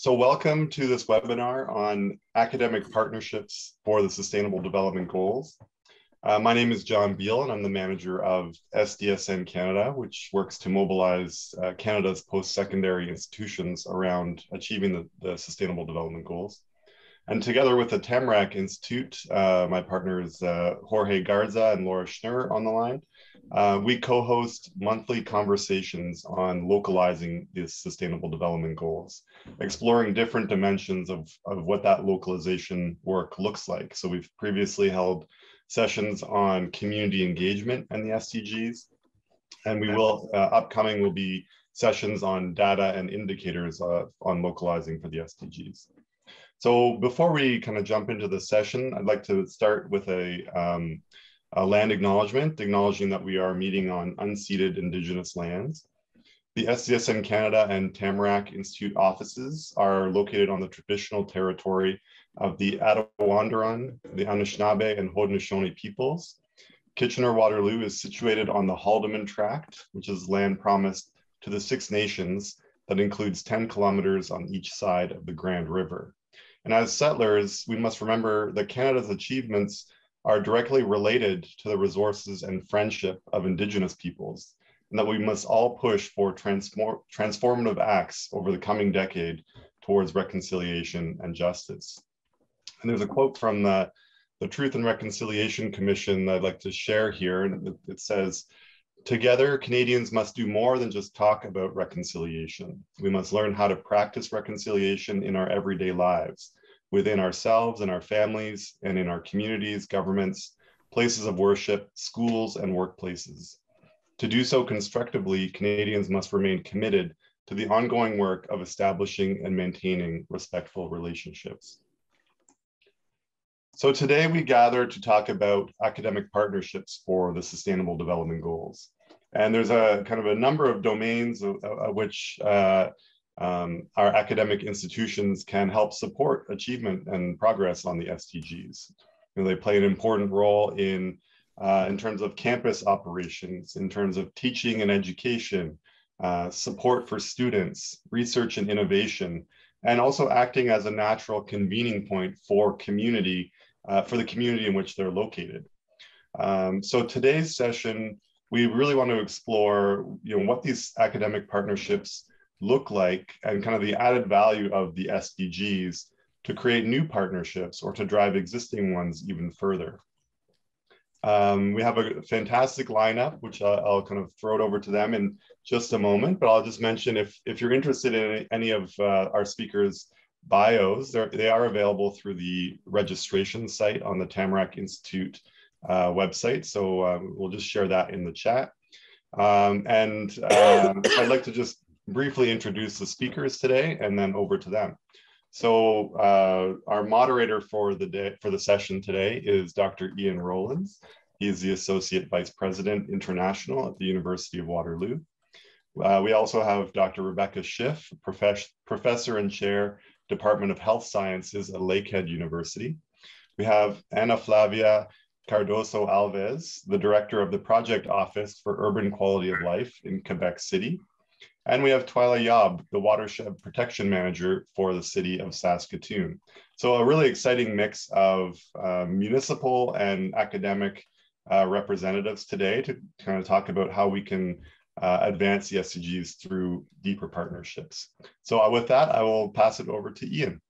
So welcome to this webinar on academic partnerships for the Sustainable Development Goals. My name is John Beal, and I'm the manager of SDSN Canada, which works to mobilize Canada's post-secondary institutions around achieving the Sustainable Development Goals. And together with the Tamarack Institute, my partners Jorge Garza and Laura Schnur on the line, we co-host monthly conversations on localizing the Sustainable Development Goals, exploring different dimensions of what that localization work looks like. So we've previously held sessions on community engagement and the SDGs, and we will, upcoming will be sessions on data and indicators on localizing for the SDGs. So before we kind of jump into the session, I'd like to start with a land acknowledgement, acknowledging that we are meeting on unceded Indigenous lands. The SDSN Canada and Tamarack Institute offices are located on the traditional territory of the Attawandaron, the Anishinaabe, and Haudenosaunee peoples. Kitchener-Waterloo is situated on the Haldimand Tract, which is land promised to the Six Nations that includes 10 kilometers on each side of the Grand River. And as settlers, we must remember that Canada's achievements are directly related to the resources and friendship of Indigenous peoples, and that we must all push for transformative acts over the coming decade towards reconciliation and justice. And there's a quote from the Truth and Reconciliation Commission that I'd like to share here, and it says, "Together, Canadians must do more than just talk about reconciliation. We must learn how to practice reconciliation in our everyday lives, within ourselves and our families, and in our communities, governments, places of worship, schools, and workplaces. To do so constructively, Canadians must remain committed to the ongoing work of establishing and maintaining respectful relationships." So today we gather to talk about academic partnerships for the Sustainable Development Goals. And there's a kind of a number of domains of which our academic institutions can help support achievement and progress on the SDGs. You know, they play an important role in terms of campus operations, in terms of teaching and education, support for students, research and innovation, and also acting as a natural convening point for community, for the community in which they're located. So today's session, we really want to explore, what these academic partnerships look like and kind of the added value of the SDGs to create new partnerships or to drive existing ones even further. We have a fantastic lineup, which I'll kind of throw it over to them in just a moment, but I'll just mention if you're interested in any of our speakers' bios, they are available through the registration site on the Tamarack Institute website. So we'll just share that in the chat. I'd like to just briefly introduce the speakers today and then over to them. So our moderator for the session today is Dr. Ian Rowlands. He is the Associate Vice President International at the University of Waterloo. We also have Dr. Rebecca Schiff, Professor and Chair, Department of Health Sciences at Lakehead University. We have Ana Flavia Cardoso Alves, the Director of the Project Office for Urban Quality of Life in Quebec City. And we have Twyla Yob, the Watershed Protection Manager for the City of Saskatoon. So a really exciting mix of municipal and academic representatives today to kind of talk about how we can advance the SDGs through deeper partnerships. So with that, I will pass it over to Ian.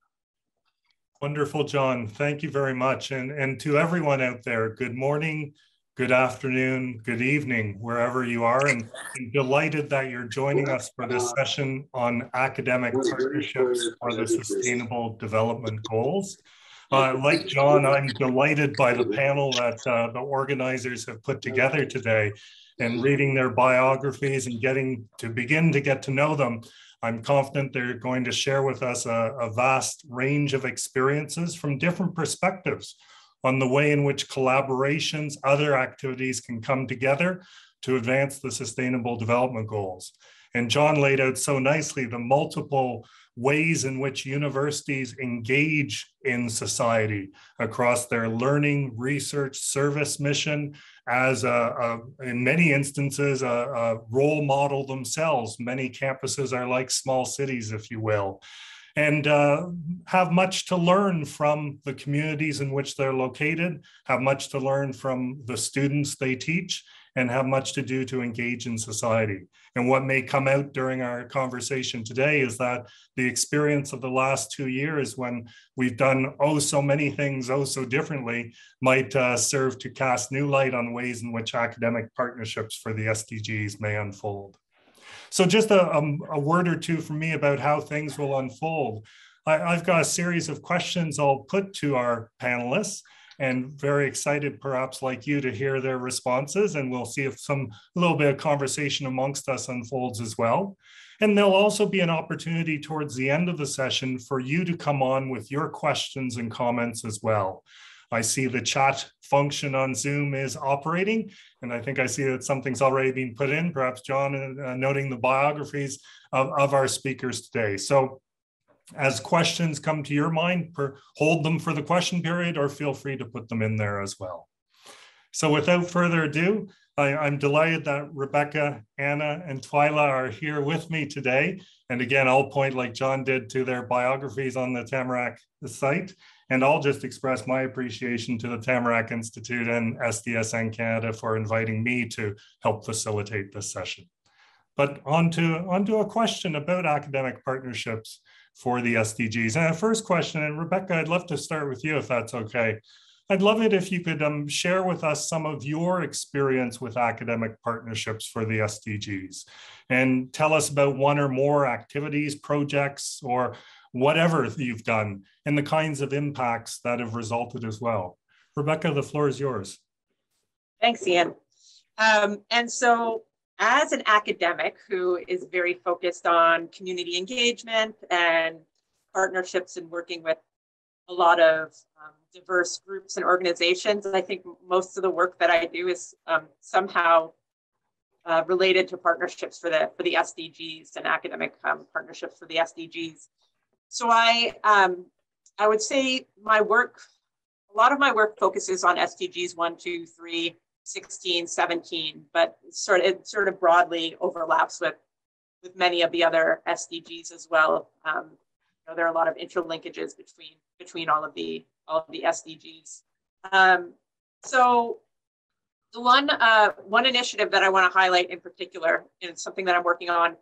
Wonderful, John. Thank you very much. And to everyone out there, good morning, good afternoon, good evening, wherever you are. And I'm delighted that you're joining us for this session on academic partnerships for the Sustainable Development Goals. Like John, I'm delighted by the panel that the organizers have put together today, and reading their biographies and begin to get to know them. I'm confident they're going to share with us a vast range of experiences from different perspectives on the way in which collaborations, other activities can come together to advance the Sustainable Development Goals. And John laid out so nicely the multiple ways in which universities engage in society across their learning, research, service mission as in many instances, a role model themselves. Many campuses are like small cities, if you will. and have much to learn from the communities in which they're located, have much to learn from the students they teach, and have much to do to engage in society. And what may come out during our conversation today is that the experience of the last 2 years, when we've done so many things so differently, might serve to cast new light on ways in which academic partnerships for the SDGs may unfold. So just a word or two from me about how things will unfold. I've got a series of questions I'll put to our panelists, and very excited, perhaps like you, to hear their responses. And we'll see if a little bit of conversation amongst us unfolds as well. And there'll also be an opportunity towards the end of the session for you to come on with your questions and comments as well. I see the chat function on Zoom is operating, and I think I see that something's already been put in, perhaps John noting the biographies of our speakers today. So as questions come to your mind, hold them for the question period, or feel free to put them in there as well. So without further ado, I'm delighted that Rebecca, Anna, and Twyla are here with me today. And again, I'll point, like John did, to their biographies on the Tamarack site. And I'll just express my appreciation to the Tamarack Institute and SDSN Canada for inviting me to help facilitate this session. But onto a question about academic partnerships for the SDGs. And the first question, and Rebecca, I'd love to start with you if that's okay. I'd love it if you could share with us some of your experience with academic partnerships for the SDGs, and tell us about one or more activities, projects, or whatever you've done, and the kinds of impacts that have resulted as well. Rebecca, the floor is yours. Thanks, Ian. And so as an academic who is very focused on community engagement and partnerships and working with a lot of diverse groups and organizations, I think most of the work that I do is somehow related to partnerships for the SDGs and academic partnerships for the SDGs. So I would say my work, a lot of my work focuses on SDGs 1, 2, 3, 16, 17, but it sort of broadly overlaps with many of the other SDGs as well. There are a lot of interlinkages between all of the SDGs. So the one initiative that I want to highlight in particular, and something that I'm working on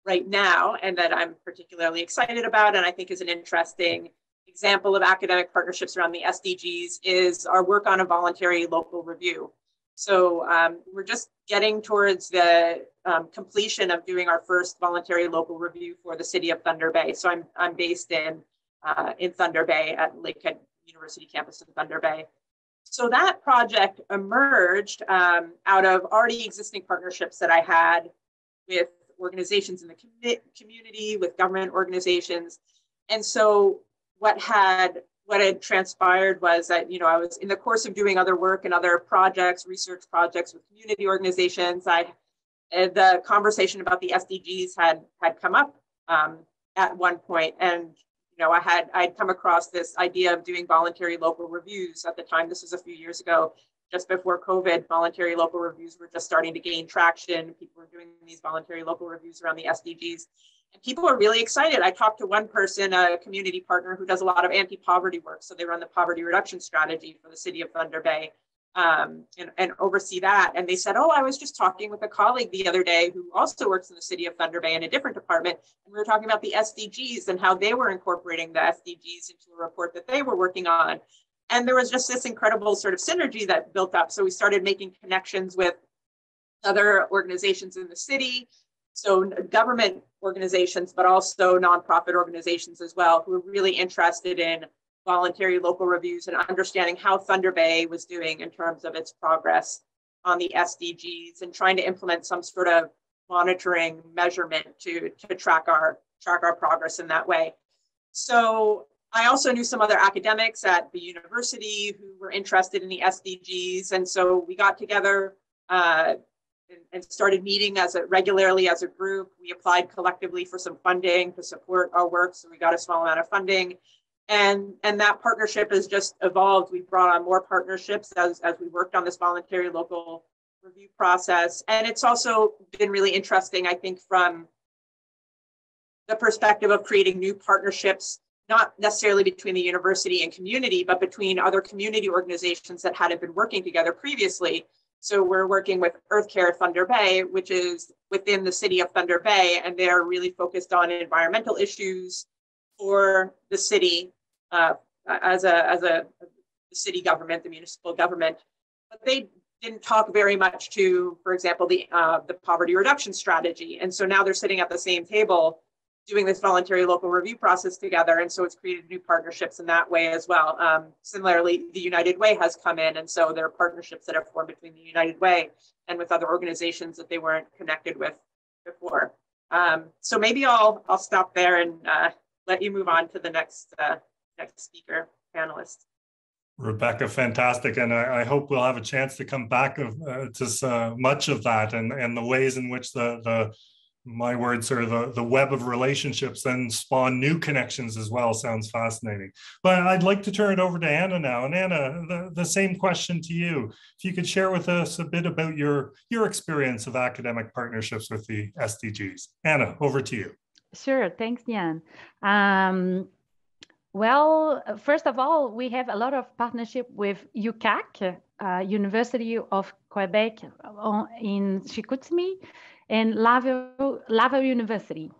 right now and that I'm particularly excited about, and I think is an interesting example of academic partnerships around the SDGs, is our work on a voluntary local review. So we're just getting towards the completion of doing our first voluntary local review for the city of Thunder Bay. So I'm based in Thunder Bay at Lakehead University campus in Thunder Bay. So that project emerged out of already existing partnerships that I had with organizations in the community, with government organizations. And so what had transpired was that, I was in the course of doing other work and other projects, research projects with community organizations. The conversation about the SDGs had come up at one point, and I'd come across this idea of doing voluntary local reviews at the time. This was a few years ago, just before COVID. Voluntary local reviews were just starting to gain traction. People were doing these voluntary local reviews around the SDGs. And people are really excited. I talked to one person, a community partner who does a lot of anti-poverty work. So they run the poverty reduction strategy for the city of Thunder Bay and oversee that. And they said, oh, I was just talking with a colleague the other day who also works in the city of Thunder Bay in a different department. And we were talking about the SDGs and how they were incorporating the SDGs into a report that they were working on. And there was just this incredible sort of synergy that built up. So we started making connections with other organizations in the city. So government organizations, but also nonprofit organizations as well, who are really interested in voluntary local reviews and understanding how Thunder Bay was doing in terms of its progress on the SDGs, and trying to implement some sort of monitoring measurement to track our progress in that way. So I also knew some other academics at the university who were interested in the SDGs, and so we got together and started meeting regularly as a group. We applied collectively for some funding to support our work, so we got a small amount of funding. And that partnership has just evolved. We brought on more partnerships as we worked on this voluntary local review process. And it's also been really interesting, I think, from the perspective of creating new partnerships, not necessarily between the university and community, but between other community organizations that hadn't been working together previously. So we're working with EarthCare Thunder Bay, which is within the city of Thunder Bay, and they're really focused on environmental issues for the city as a city government, the municipal government. But they didn't talk very much to, for example, the poverty reduction strategy. And so now they're sitting at the same table doing this voluntary local review process together. And so it's created new partnerships in that way as well. Similarly, the United Way has come in. And so there are partnerships that have formed between the United Way and with other organizations that they weren't connected with before. So maybe I'll stop there and let you move on to the next speaker panelist. Rebecca, fantastic. And I hope we'll have a chance to come back to much of that and the ways in which my words are the web of relationships then spawn new connections as well. Sounds fascinating. But I'd like to turn it over to Anna now. And Anna, the same question to you. If you could share with us a bit about your experience of academic partnerships with the SDGs. Anna, over to you. Sure, thanks, Ian. Well, first of all, we have a lot of partnership with UQAC, University of Quebec in Chicoutimi, and Laval University.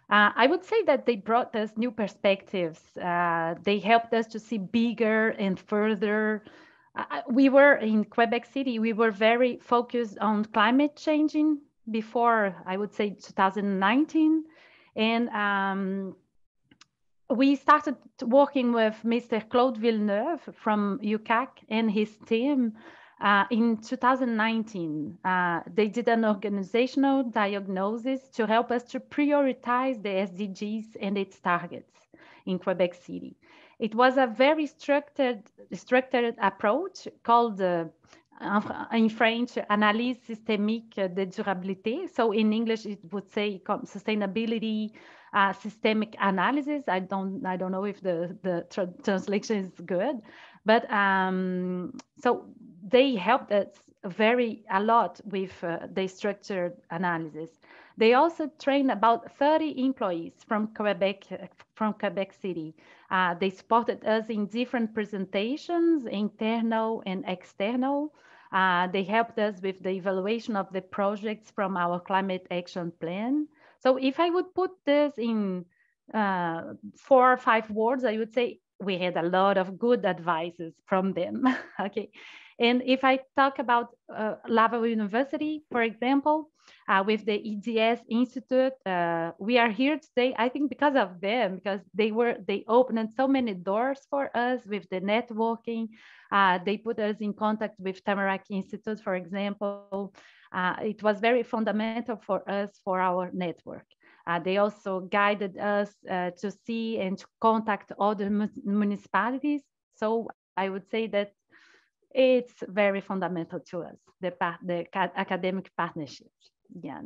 I would say that they brought us new perspectives. They helped us to see bigger and further. We were in Quebec City, we were very focused on climate changing before, I would say, 2019. And we started working with Mr. Claude Villeneuve from UQAC and his team in 2019. They did an organizational diagnosis to help us to prioritize the SDGs and its targets in Quebec City. It was a very structured approach called, in French, analyse systémique de durabilité. So in English, it would say sustainability systemic analysis. I don't know if the translation is good, but so they helped us a lot with the structured analysis. They also trained about 30 employees from Quebec City. They supported us in different presentations, internal and external. They helped us with the evaluation of the projects from our climate action plan. So if I would put this in 4 or 5 words, I would say we had a lot of good advices from them. Okay. And if I talk about Laval University, for example, with the EDS Institute, we are here today, I think because of them, because they opened so many doors for us with the networking. They put us in contact with Tamarack Institute, for example. It was very fundamental for us, for our network. They also guided us to see and to contact other municipalities. So I would say that it's very fundamental to us, the academic partnerships. Yeah.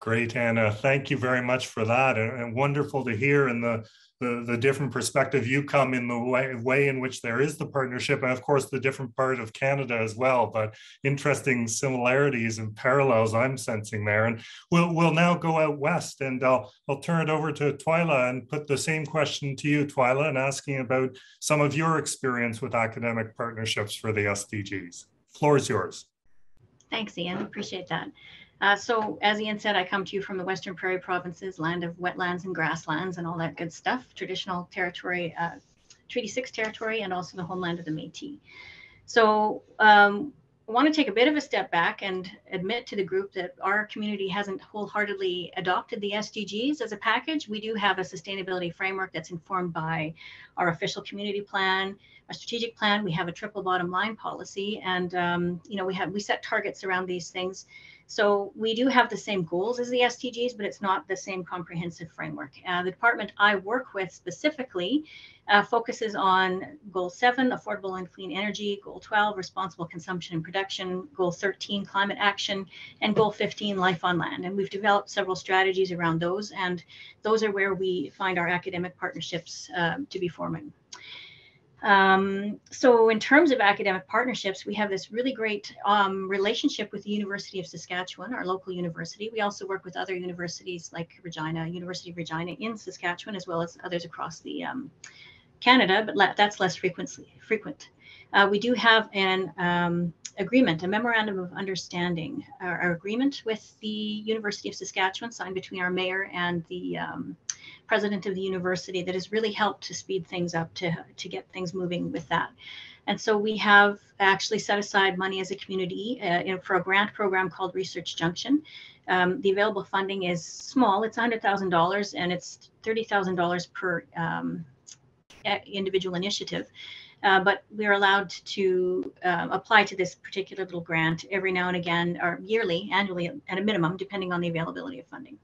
Great, Anna. Thank you very much for that, and wonderful to hear in the different perspective you come in the way in which there is the partnership, and of course the different part of Canada as well, but interesting similarities and parallels I'm sensing there. And we'll now go out west, and I'll turn it over to Twyla and put the same question to you, Twyla, and asking about some of your experience with academic partnerships for the SDGs. Floor is yours. Thanks, Ian. Appreciate that. So as Ian said, I come to you from the Western Prairie Provinces, land of wetlands and grasslands and all that good stuff, traditional territory, Treaty 6 territory, and also the homeland of the Métis. So I want to take a bit of a step back and admit to the group that our community hasn't wholeheartedly adopted the SDGs as a package. We do have a sustainability framework that's informed by our official community plan, a strategic plan. We have a triple bottom line policy, and we set targets around these things. So we do have the same goals as the SDGs, but it's not the same comprehensive framework. The department I work with specifically focuses on Goal 7, affordable and clean energy, Goal 12, responsible consumption and production, Goal 13, climate action, and Goal 15, life on land. And we've developed several strategies around those, and those are where we find our academic partnerships to be forming. So in terms of academic partnerships, we have this really great relationship with the University of Saskatchewan, our local university. We also work with other universities like University of Regina in Saskatchewan, as well as others across the Canada, but that's less frequent. We do have an agreement, a memorandum of understanding, our agreement with the University of Saskatchewan signed between our mayor and the president of the university that has really helped to speed things up to get things moving with that. And so we have actually set aside money as a community for a grant program called Research Junction. The available funding is small. It's $100,000 and it's $30,000 per individual initiative. But we're allowed to apply to this particular little grant every now and again, or annually at a minimum, depending on the availability of funding.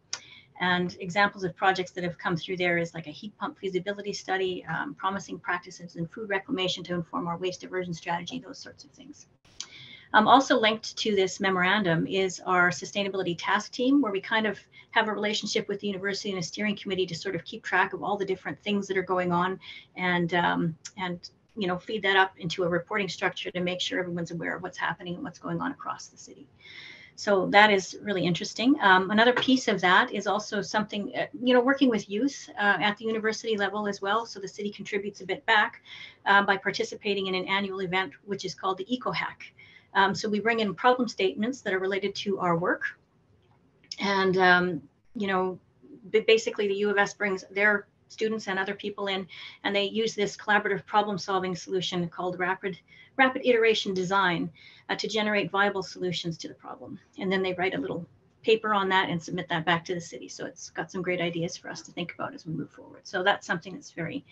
And examples of projects that have come through there is like a heat pump feasibility study, promising practices in food reclamation to inform our waste diversion strategy, those sorts of things. Also linked to this memorandum is our sustainability task team, where we kind of have a relationship with the university and a steering committee to sort of keep track of all the different things that are going on and feed that up into a reporting structure to make sure everyone's aware of what's happening and what's going on across the city. So that is really interesting. Another piece of that is also something, working with youth at the university level as well. So the city contributes a bit back by participating in an annual event, which is called the EcoHack. So we bring in problem statements that are related to our work. And, basically the U of S brings their students and other people in, and they use this collaborative problem solving solution called rapid iteration design to generate viable solutions to the problem. And then they write a little paper on that and submit that back to the city. So it's got some great ideas for us to think about as we move forward. So that's something that's very,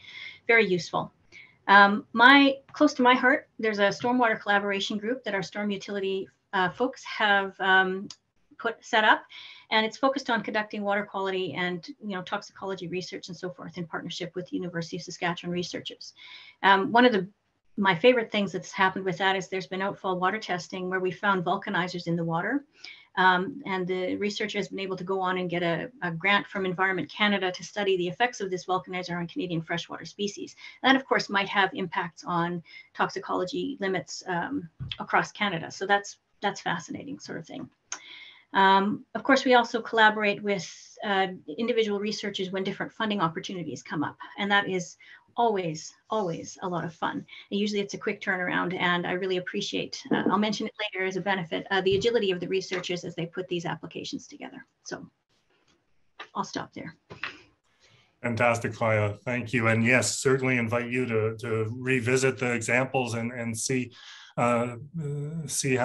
very useful. Close to my heart, there's a stormwater collaboration group that our storm utility folks have set up. And it's focused on conducting water quality and toxicology research and so forth in partnership with the University of Saskatchewan researchers. One of my favorite things that's happened with that is there's been outfall water testing where we found vulcanizers in the water. And the researcher has been able to go on and get a grant from Environment Canada to study the effects of this vulcanizer on Canadian freshwater species. That, of course, might have impacts on toxicology limits across Canada. So that's fascinating sort of thing. Of course, we also collaborate with individual researchers when different funding opportunities come up, and that is always a lot of fun. And usually it's a quick turnaround, and I really appreciate, I'll mention it later as a benefit, the agility of the researchers as they put these applications together. So I'll stop there. Fantastic, Faya. Thank you. And yes, certainly invite you to revisit the examples and see how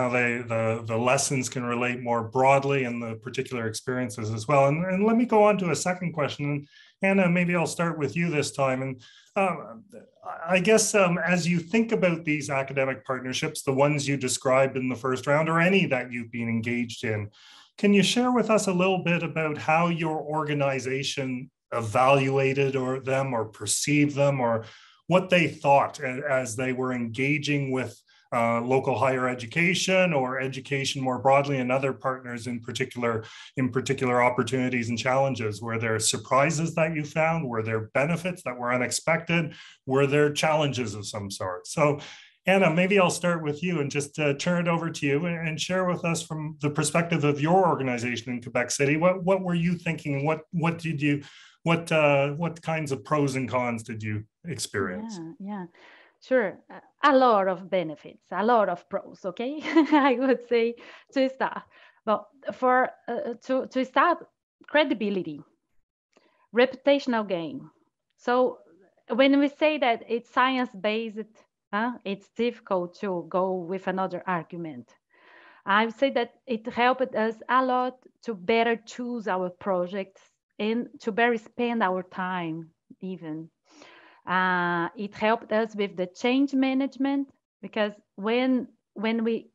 the lessons can relate more broadly in the particular experiences as well. And let me go on to a second question. And Anna, maybe I'll start with you this time. And I guess as you think about these academic partnerships, the ones you described in the first round or any that you've been engaged in, can you share with us a little bit about how your organization evaluated them or perceived them, or what they thought as they were engaging with local higher education or education more broadly and other partners in particular opportunities and challenges? Were there surprises that you found? Were there benefits that were unexpected? Were there challenges of some sort? So Anna, maybe I'll start with you and just turn it over to you and share with us from the perspective of your organization in Quebec City. What were you thinking? What kinds of pros and cons did you experience? Yeah. Sure, a lot of benefits, a lot of pros, okay? I would say to start. But to start, credibility, reputational gain. So when we say that it's science-based, it's difficult to go with another argument. I would say that it helped us a lot to better choose our projects and to better spend our time even. It helped us with the change management, because when we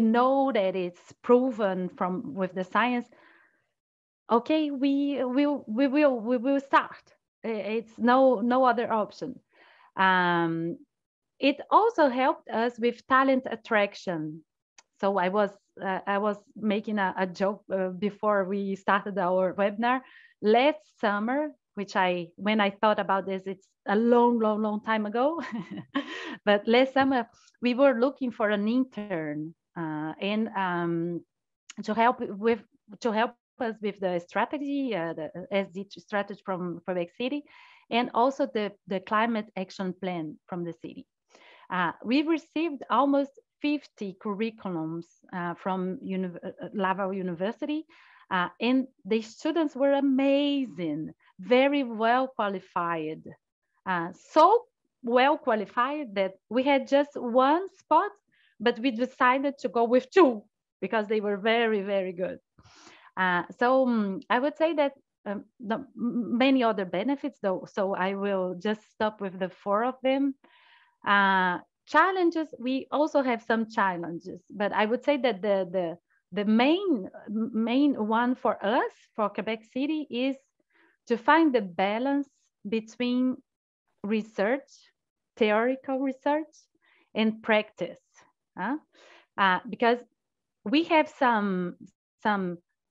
know that it's proven with the science, okay, we will start. It's no other option. It also helped us with talent attraction. So I was making a joke before we started our webinar. Last summer, which when I thought about this, it's a long, long, long time ago. But last summer, we were looking for an intern and to help us with the strategy, the SD strategy from Quebec City, and also the climate action plan from the city. We received almost 50 curriculums from Laval University, and the students were amazing, very well qualified, so well qualified that we had just one spot, but we decided to go with two because they were very, very good. So I would say that many other benefits though, so I will just stop with the 4 of them. Challenges, we also have some challenges, but I would say that the main one for us, for Quebec City, is to find the balance between research, theoretical research, and practice. Because we have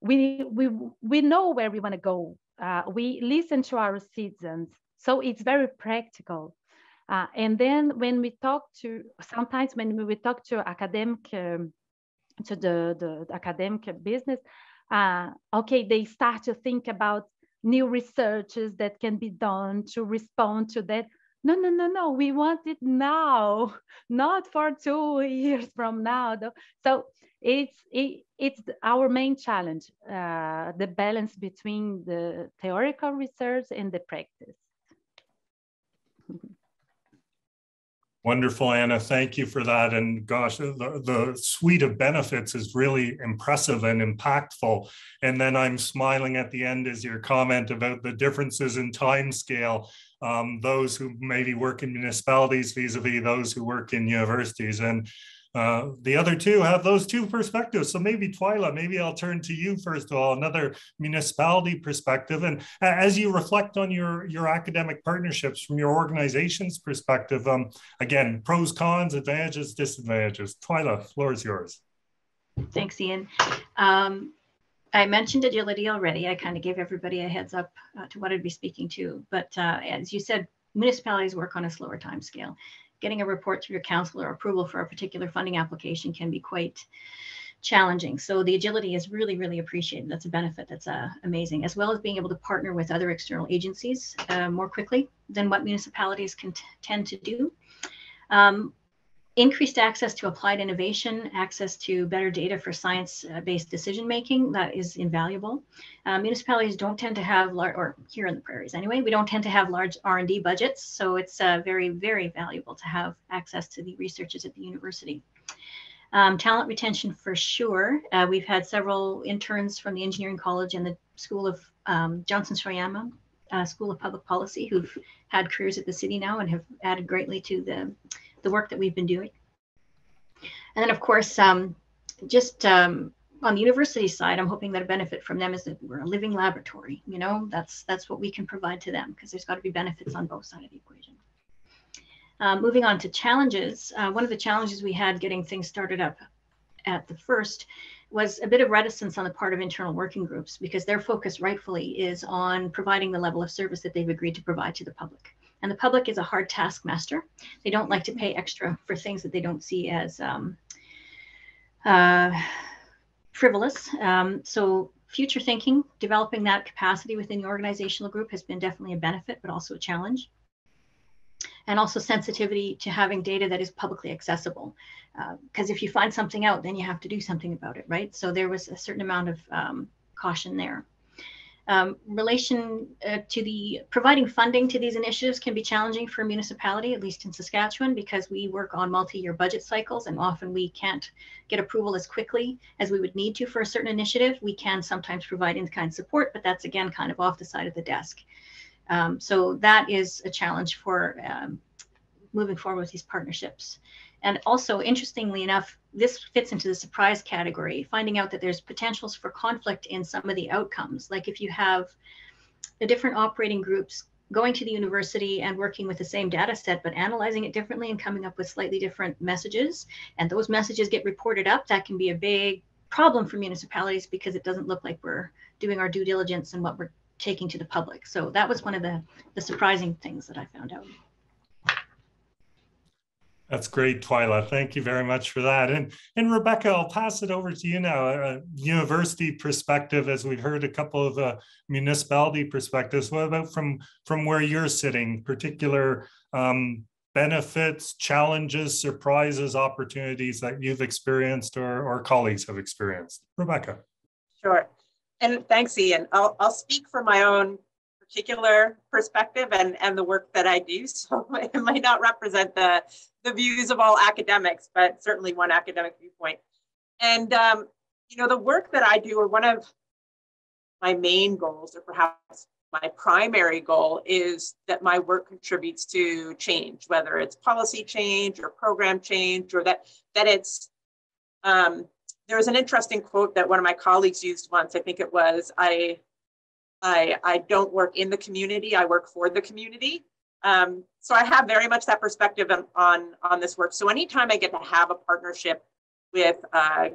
we know where we want to go. We listen to our citizens, so it's very practical. And then when we talk to, sometimes when we talk to academic, to the academic business, okay, they start to think about new researches that can be done to respond to that. No, we want it now, not for 2 years from now, though. So it's our main challenge, the balance between the theoretical research and the practice. Wonderful, Anna. Thank you for that. And gosh, the suite of benefits is really impressive and impactful. And then I'm smiling at the end as your comment about the differences in time scale, those who maybe work in municipalities vis-a-vis those who work in universities. And the other two have those two perspectives. So maybe Twyla, maybe I'll turn to you first of all, another municipality perspective. And as you reflect on your academic partnerships from your organization's perspective, again, pros, cons, advantages, disadvantages. Twyla, floor is yours. Thanks, Ian. I mentioned agility already. I kind of gave everybody a heads up to what I'd be speaking to. But as you said, municipalities work on a slower time scale. Getting a report through your council or approval for a particular funding application can be quite challenging. So the agility is really, really appreciated. That's a benefit that's amazing, as well as being able to partner with other external agencies more quickly than what municipalities can tend to do. Increased access to applied innovation, access to better data for science-based decision-making, that is invaluable. Municipalities don't tend to have, or here in the prairies anyway, we don't tend to have large R&D budgets, so it's very, very valuable to have access to the researchers at the university. Talent retention for sure. We've had several interns from the Engineering College and the School of Johnson Shoyama School of Public Policy who've had careers at the city now and have added greatly to the work that we've been doing. And then of course, just on the university side, I'm hoping that a benefit from them is that we're a living laboratory. You know, that's what we can provide to them, because there's got to be benefits on both sides of the equation. Moving on to challenges, one of the challenges we had getting things started up at the first was a bit of reticence on the part of internal working groups, because their focus rightfully is on providing the level of service that they've agreed to provide to the public. And the public is a hard taskmaster. They don't like to pay extra for things that they don't see as frivolous. So future thinking, developing that capacity within the organizational group has been definitely a benefit, but also a challenge. And also sensitivity to having data that is publicly accessible. Because if you find something out, then you have to do something about it, right? So there was a certain amount of caution there. Relation to the providing funding to these initiatives can be challenging for a municipality, at least in Saskatchewan, because we work on multi-year budget cycles and often we can't get approval as quickly as we would need to for a certain initiative. We can sometimes provide in-kind support, but that's again kind of off the side of the desk. So that is a challenge for moving forward with these partnerships. And also, interestingly enough, this fits into the surprise category, finding out that there's potentials for conflict in some of the outcomes. Like if you have the different operating groups going to the university and working with the same data set, but analyzing it differently and coming up with slightly different messages, and those messages get reported up, that can be a big problem for municipalities because it doesn't look like we're doing our due diligence and what we're taking to the public. So that was one of the surprising things that I found out. That's great, Twyla. Thank you very much for that. And Rebecca, I'll pass it over to you now. A university perspective, as we've heard a couple of municipality perspectives. What about from where you're sitting, particular benefits, challenges, surprises, opportunities that you've experienced or colleagues have experienced? Rebecca. Sure. And thanks, Ian. I'll speak from my own particular perspective and the work that I do. So it might not represent the views of all academics, but certainly one academic viewpoint. And, the work that I do, or one of my main goals, or perhaps my primary goal, is that my work contributes to change, whether it's policy change or program change, or that it's, there was an interesting quote that one of my colleagues used once. I think it was, I don't work in the community, I work for the community. So I have very much that perspective on this work. So anytime I get to have a partnership with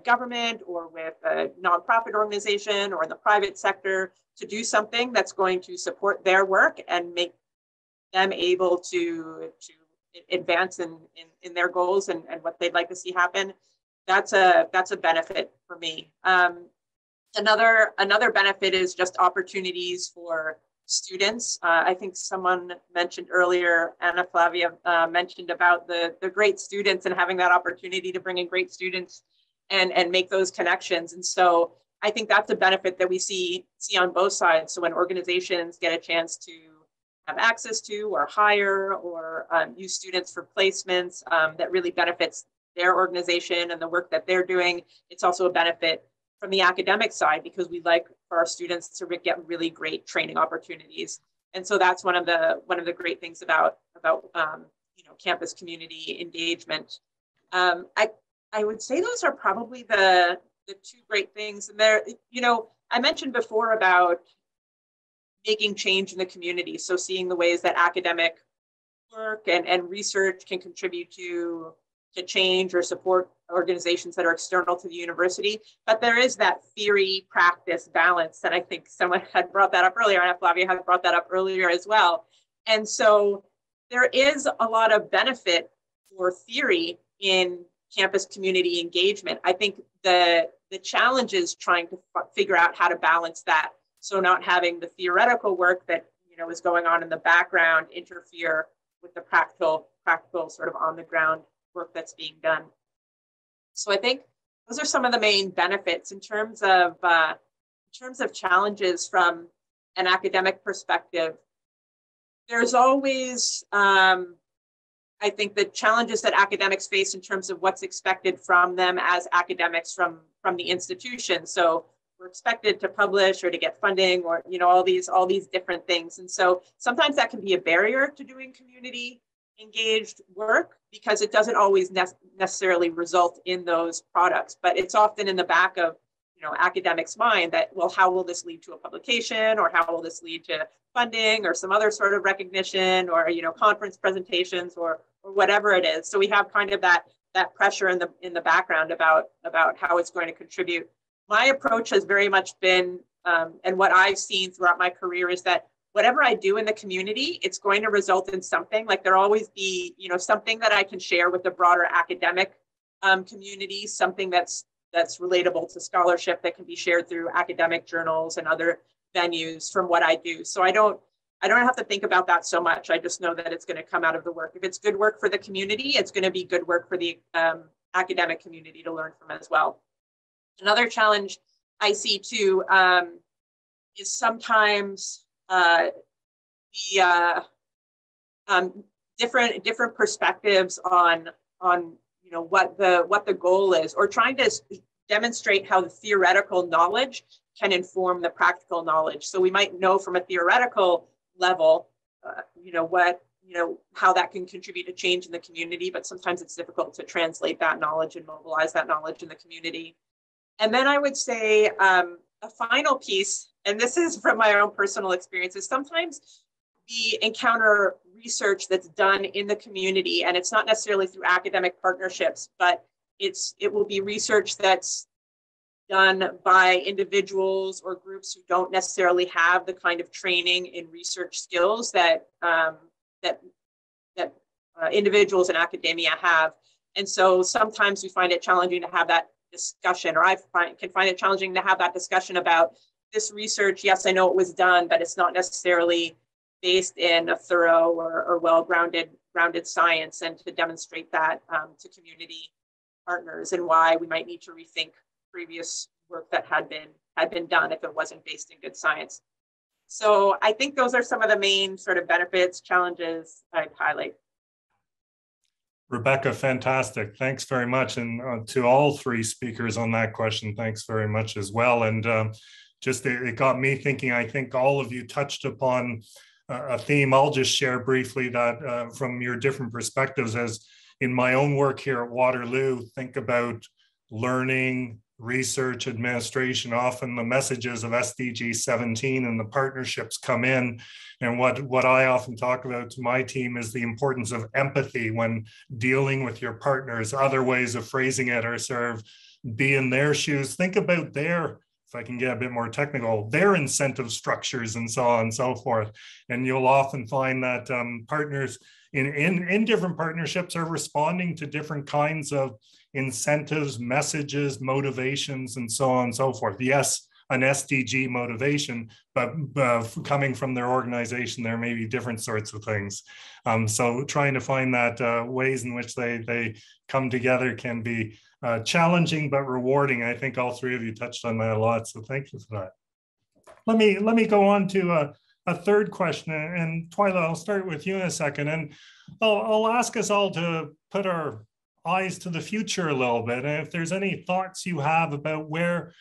government or with a nonprofit organization or in the private sector to do something that's going to support their work and make them able to advance in their goals and what they'd like to see happen, that's a benefit for me. Another benefit is just opportunities for students. I think someone mentioned earlier, Anna Flavia mentioned about the great students and having that opportunity to bring in great students and make those connections. And so I think that's a benefit that we see on both sides. So when organizations get a chance to have access to or hire or use students for placements, that really benefits their organization and the work that they're doing. It's also a benefit from the academic side because we like for our students to get really great training opportunities. And so that's one of the great things about campus community engagement. I would say those are probably the two great things. And there, I mentioned before about making change in the community. So seeing the ways that academic work and research can contribute to change or support organizations that are external to the university. But there is that theory practice balance. And I think someone had brought that up earlier, and Flavia had brought that up earlier as well. And so there is a lot of benefit for theory in campus community engagement. I think the challenge is trying to figure out how to balance that. So not having the theoretical work that is going on in the background interfere with the practical sort of on the ground work that's being done. So I think those are some of the main benefits in terms of challenges from an academic perspective. There's always, I think, the challenges that academics face in terms of what's expected from them as academics from the institution. So we're expected to publish or to get funding or all these different things. And so sometimes that can be a barrier to doing community engaged work because it doesn't always necessarily result in those products, but it's often in the back of academics' mind that, well, how will this lead to a publication, or how will this lead to funding or some other sort of recognition, or conference presentations or whatever it is. So we have kind of that pressure in the background about how it's going to contribute. My approach has very much been, and what I've seen throughout my career is that whatever I do in the community, it's going to result in something. Like there'll always be, something that I can share with the broader academic community, something that's relatable to scholarship that can be shared through academic journals and other venues from what I do. So I don't have to think about that so much. I just know that it's going to come out of the work. If it's good work for the community, it's going to be good work for the academic community to learn from as well. Another challenge I see too is sometimes different perspectives on what the goal is, or trying to demonstrate how the theoretical knowledge can inform the practical knowledge. So we might know from a theoretical level, how that can contribute to change in the community, but sometimes it's difficult to translate that knowledge and mobilize that knowledge in the community. And then I would say a final piece, and this is from my own personal experiences, sometimes we encounter research that's done in the community, and it's not necessarily through academic partnerships, but it will be research that's done by individuals or groups who don't necessarily have the kind of training in research skills that individuals in academia have. And so sometimes we find it challenging to have that discussion, or can find it challenging to have that discussion about this research. Yes, I know it was done, but it's not necessarily based in a thorough or well-grounded science, and to demonstrate that to community partners, and why we might need to rethink previous work that had been done if it wasn't based in good science. So I think those are some of the main sort of benefits, challenges I'd highlight. Rebecca, fantastic. Thanks very much. And to all three speakers on that question, thanks very much as well. And it got me thinking, I think all of you touched upon a theme. I'll just share briefly that from your different perspectives, as in my own work here at Waterloo, think about learning, research, administration. Often the messages of SDG 17 and the partnerships come in. And what I often talk about to my team is the importance of empathy when dealing with your partners. Other ways of phrasing it are sort of be in their shoes, think about their, if I can get a bit more technical, their incentive structures and so on and so forth. And you'll often find that partners in different partnerships are responding to different kinds of incentives, messages, motivations, and so on and so forth. Yes, an SDG motivation, but coming from their organization, there may be different sorts of things. So trying to find that ways in which they come together can be challenging but rewarding. I think all three of you touched on that a lot, so thank you for that. Let me go on to a third question, and Twyla, I'll start with you in a second, and I'll ask us all to put our eyes to the future a little bit, and if there's any thoughts you have about where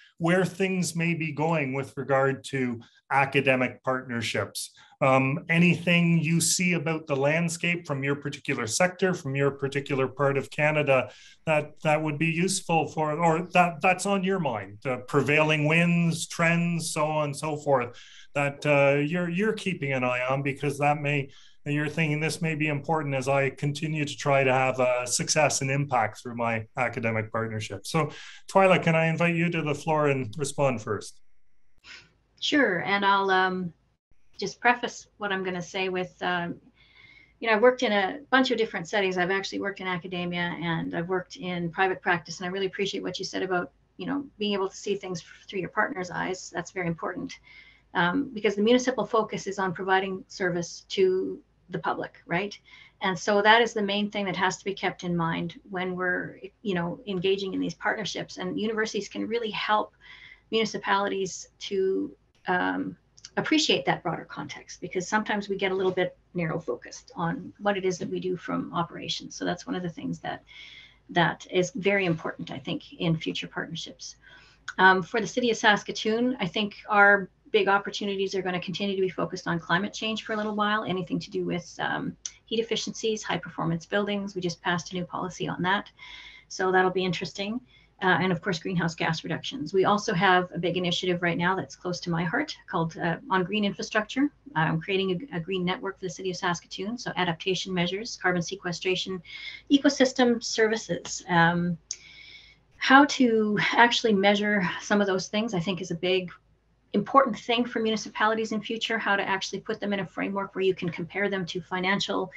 things may be going with regard to academic partnerships. Anything you see about the landscape from your particular sector, from your particular part of Canada, that would be useful for, or that's on your mind, prevailing winds, trends, so on and so forth, that you're keeping an eye on, because that may, you're thinking this may be important as I continue to try to have success and impact through my academic partnership. So Twyla, can I invite you to the floor and respond first? Sure, and I'll just preface what I'm going to say with, I've worked in a bunch of different settings. I've actually worked in academia and I've worked in private practice, and I really appreciate what you said about, being able to see things through your partner's eyes. That's very important, because the municipal focus is on providing service to the public, right? And so that is the main thing that has to be kept in mind when we're, engaging in these partnerships. And universities can really help municipalities to appreciate that broader context, because sometimes we get a little bit narrow focused on what it is that we do from operations. So that's one of the things that is very important, I think, in future partnerships. For the city of Saskatoon, I think our big opportunities are going to continue to be focused on climate change for a little while, anything to do with heat efficiencies, high performance buildings. We just passed a new policy on that, so that'll be interesting. And of course, greenhouse gas reductions. We also have a big initiative right now that's close to my heart called on green infrastructure. I'm creating a green network for the city of Saskatoon. So adaptation measures, carbon sequestration, ecosystem services. How to actually measure some of those things, I think, is a big important thing for municipalities in future, how to actually put them in a framework where you can compare them to financial,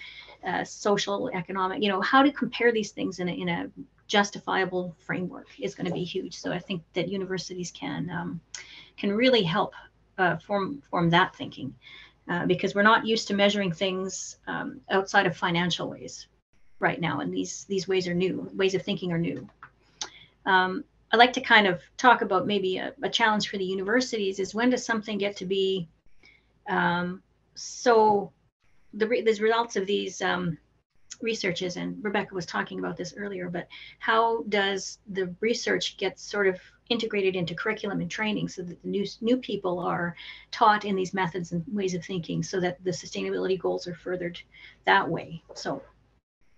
social, economic, how to compare these things in a justifiable framework is going to be huge. So I think that universities can really help form that thinking, because we're not used to measuring things outside of financial ways right now, and these ways are new. Ways of thinking are new. I'd like to kind of talk about maybe a challenge for the universities is, when does something get to be so the results of these researches, and Rebecca was talking about this earlier, but how does the research get sort of integrated into curriculum and training so that the new people are taught in these methods and ways of thinking, so that the sustainability goals are furthered that way? So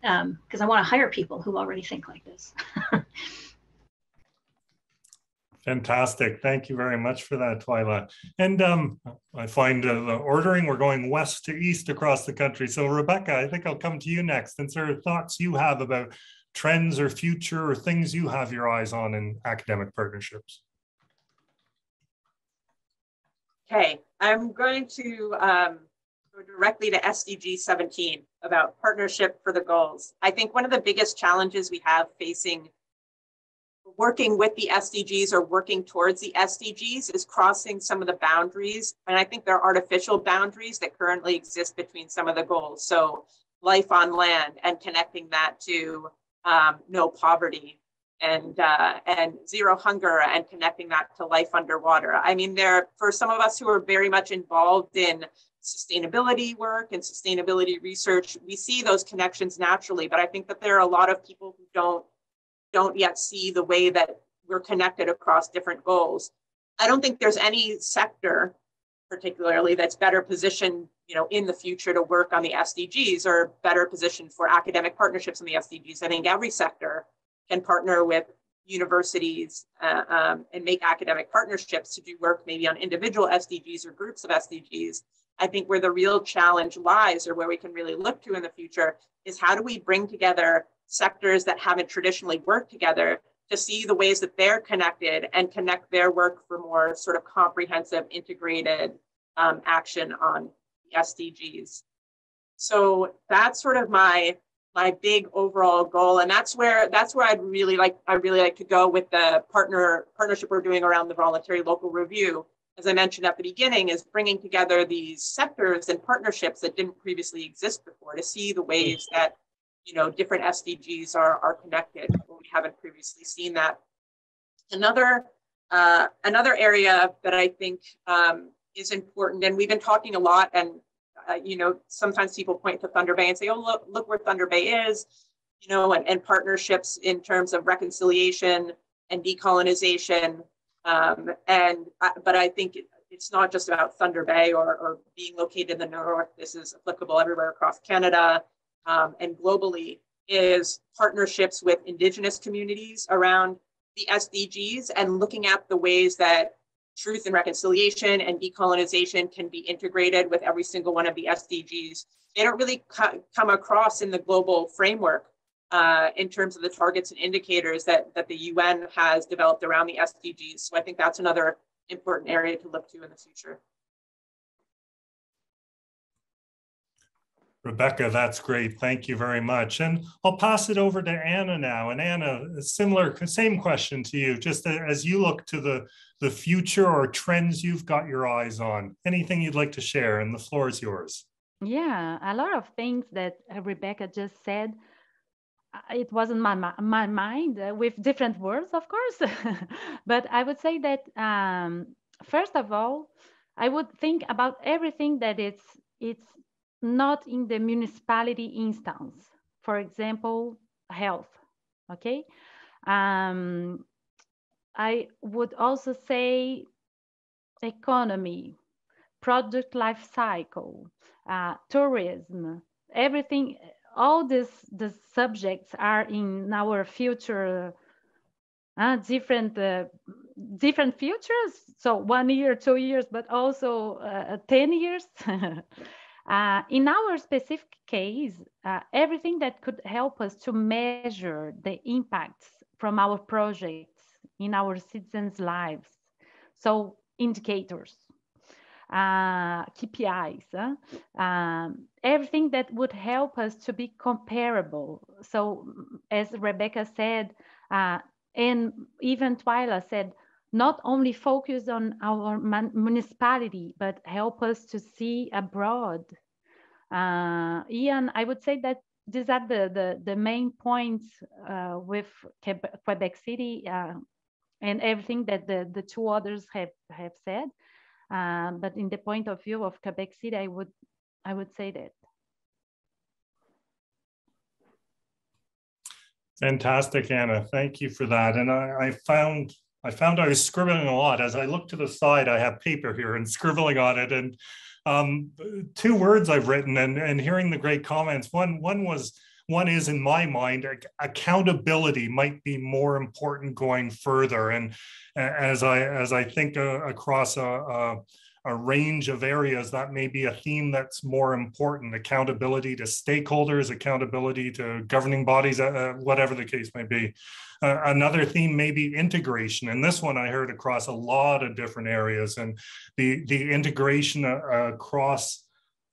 because I want to hire people who already think like this. Fantastic. Thank you very much for that, Twyla. And I find the ordering, we're going west to east across the country. So Rebecca, I think I'll come to you next. And sort of thoughts you have about trends or future or things you have your eyes on in academic partnerships. Okay, I'm going to go directly to SDG 17 about partnership for the goals. I think one of the biggest challenges we have facing working with the SDGs or working towards the SDGs is crossing some of the boundaries. And I think there are artificial boundaries that currently exist between some of the goals. So life on land and connecting that to no poverty and zero hunger and connecting that to life underwater. I mean, for some of us who are very much involved in sustainability work and sustainability research, we see those connections naturally, but I think that there are a lot of people who don't yet see the way that we're connected across different goals. I don't think there's any sector particularly that's better positioned, in the future to work on the SDGs or better positioned for academic partnerships in the SDGs. I think every sector can partner with universities and make academic partnerships to do work maybe on individual SDGs or groups of SDGs. I think where the real challenge lies, or where we can really look to in the future, is how do we bring together sectors that haven't traditionally worked together to see the ways that they're connected and connect their work for more sort of comprehensive, integrated action on the SDGs. So that's sort of my big overall goal, and that's where I'd really like to go with the partnership we're doing around the voluntary local review. As I mentioned at the beginning, is bringing together these sectors and partnerships that didn't previously exist before to see the ways that different SDGs are connected. We haven't previously seen that. Another area that I think is important, and we've been talking a lot, and sometimes people point to Thunder Bay and say, "Oh, look where Thunder Bay is," and partnerships in terms of reconciliation and decolonization. But I think it's not just about Thunder Bay or being located in the north. This is applicable everywhere across Canada and globally, is partnerships with Indigenous communities around the SDGs and looking at the ways that truth and reconciliation and decolonization can be integrated with every single one of the SDGs. They don't really come across in the global framework in terms of the targets and indicators that the UN has developed around the SDGs. So I think that's another important area to look to in the future. Rebecca, that's great. Thank you very much. And I'll pass it over to Anna now. And Anna, same question to you, just as you look to the future or trends you've got your eyes on, anything you'd like to share, and the floor is yours. Yeah, a lot of things that Rebecca just said, it wasn't my mind with different words, of course. But I would say that, first of all, I would think about everything that it's not in the municipality instance. For example, health, okay? I would also say economy, product life cycle, tourism, everything, all the subjects are in our future, different futures. So 1 year, 2 years, but also 10 years. In our specific case, everything that could help us to measure the impacts from our projects in our citizens' lives. So indicators, KPIs, everything that would help us to be comparable. So as Rebecca said, and even Twyla said, not only focus on our municipality, but help us to see abroad. Ian, I would say that these are the main points with Quebec City and everything that the two others have said. But in the point of view of Quebec City, I would say that. Fantastic, Anna. Thank you for that. And I found I was scribbling a lot. As I look to the side, I have paper here and scribbling on it. And two words I've written, and hearing the great comments. One is in my mind, accountability might be more important going further. And as I think across a a range of areas, that may be a theme that's more important: accountability to stakeholders, accountability to governing bodies, whatever the case may be. Another theme may be integration. And this one I heard across a lot of different areas, and the integration across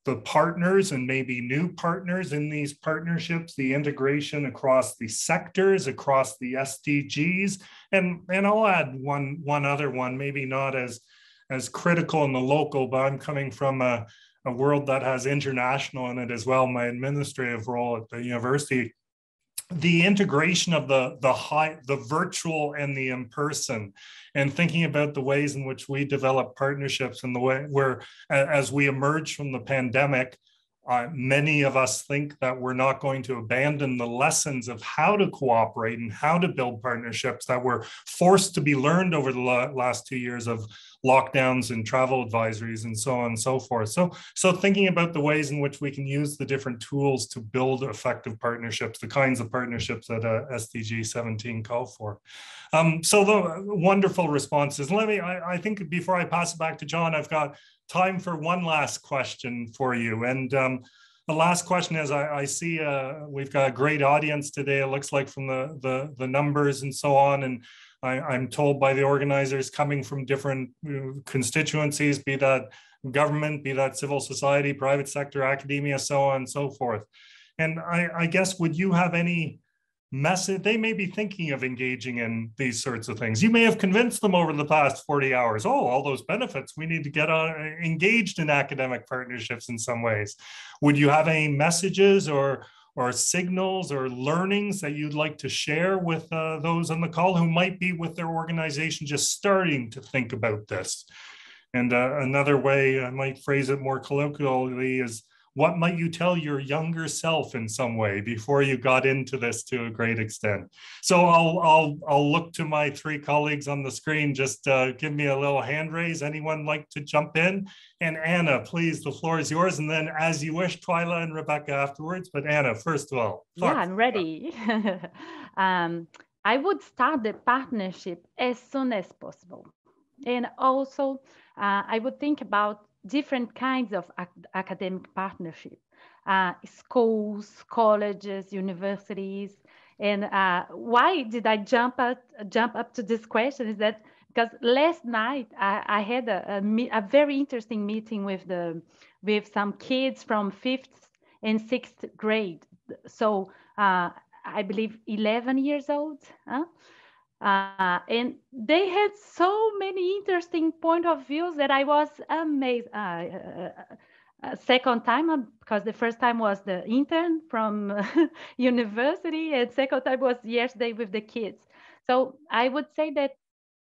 the partners and maybe new partners in these partnerships, the integration across the sectors, across the SDGs. And I'll add one other one, maybe not as critical in the local, but I'm coming from a world that has international in it as well, my administrative role at the university. The integration of the virtual and the in-person, and thinking about the ways in which we develop partnerships, and the way where, as we emerge from the pandemic, many of us think that we're not going to abandon the lessons of how to cooperate and how to build partnerships that were forced to be learned over the last 2 years of lockdowns and travel advisories and so on and so forth. So thinking about the ways in which we can use the different tools to build effective partnerships, the kinds of partnerships that SDG 17 call for. So the wonderful responses. I think before I pass it back to John, I've got time for one last question for you. And the last question is, I see we've got a great audience today, it looks like, from the numbers and so on. And I'm told by the organizers coming from different constituencies, be that government, be that civil society, private sector, academia, so on and so forth. And I guess, would you have any message? They may be thinking of engaging in these sorts of things. You may have convinced them over the past 40 hours, oh, all those benefits, we need to get engaged in academic partnerships in some ways. Would you have any messages or signals or learnings that you'd like to share with those on the call who might be with their organization just starting to think about this? And another way I might phrase it more colloquially is, what might you tell your younger self in some way before you got into this to a great extent? So I'll look to my three colleagues on the screen. Just give me a little hand raise. Anyone like to jump in? And Anna, please, the floor is yours. And then, as you wish, Twyla and Rebecca afterwards. But Anna, first of all. Yeah, I'm ready. I would start the partnership as soon as possible. And also, I would think about different kinds of academic partnership, schools, colleges, universities. And why did I jump up to this question is that because last night I had a very interesting meeting with some kids from 5th and 6th grade. So I believe 11 years old. And they had so many interesting point of views that I was amazed. Second time, because the first time was the intern from university, and second time was yesterday with the kids. So I would say that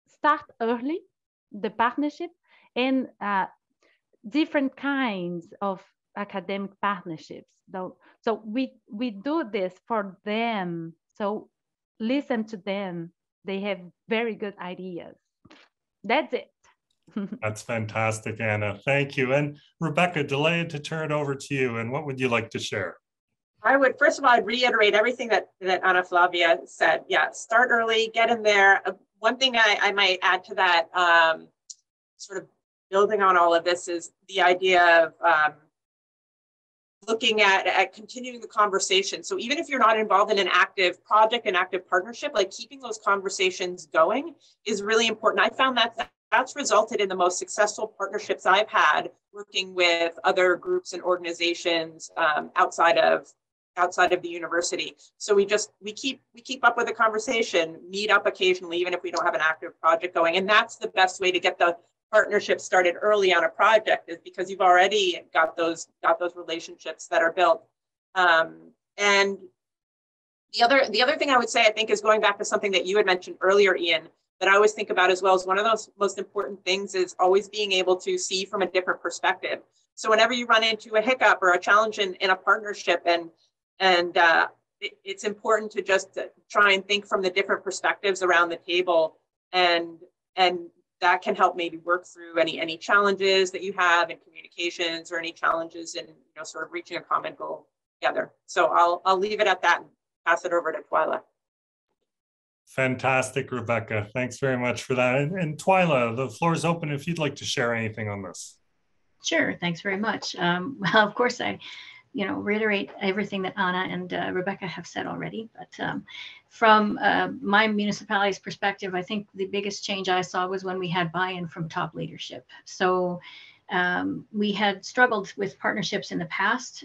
start early, the partnership, and different kinds of academic partnerships. So we do this for them. So listen to them. They have very good ideas. That's it. That's fantastic, Anna. Thank you. And Rebecca, delighted to turn it over to you. And what would you like to share? I would, first of all, I'd reiterate everything that Ana Flavia said. Yeah, start early, get in there. One thing I might add to that, sort of building on all of this, is the idea of looking at continuing the conversation. So even if you're not involved in an active project, an active partnership, like keeping those conversations going is really important. I found that that's resulted in the most successful partnerships I've had working with other groups and organizations outside of the university. So we keep up with the conversation, meet up occasionally, even if we don't have an active project going. And that's the best way to get the partnership started early on a project, is because you've already got those relationships that are built. And the other thing I would say, I think, is going back to something that you had mentioned earlier, Ian, that I always think about as well, is one of those most important things is always being able to see from a different perspective. So whenever you run into a hiccup or a challenge in a partnership, and it's important to just try and think from the different perspectives around the table, and that can help maybe work through any challenges that you have in communications, or any challenges in sort of reaching a common goal together. So I'll leave it at that and pass it over to Twyla. Fantastic, Rebecca. Thanks very much for that. And Twyla, the floor is open if you'd like to share anything on this. Sure, thanks very much. Well, of course, I reiterate everything that Anna and Rebecca have said already. But from my municipality's perspective, I think the biggest change I saw was when we had buy-in from top leadership. So we had struggled with partnerships in the past,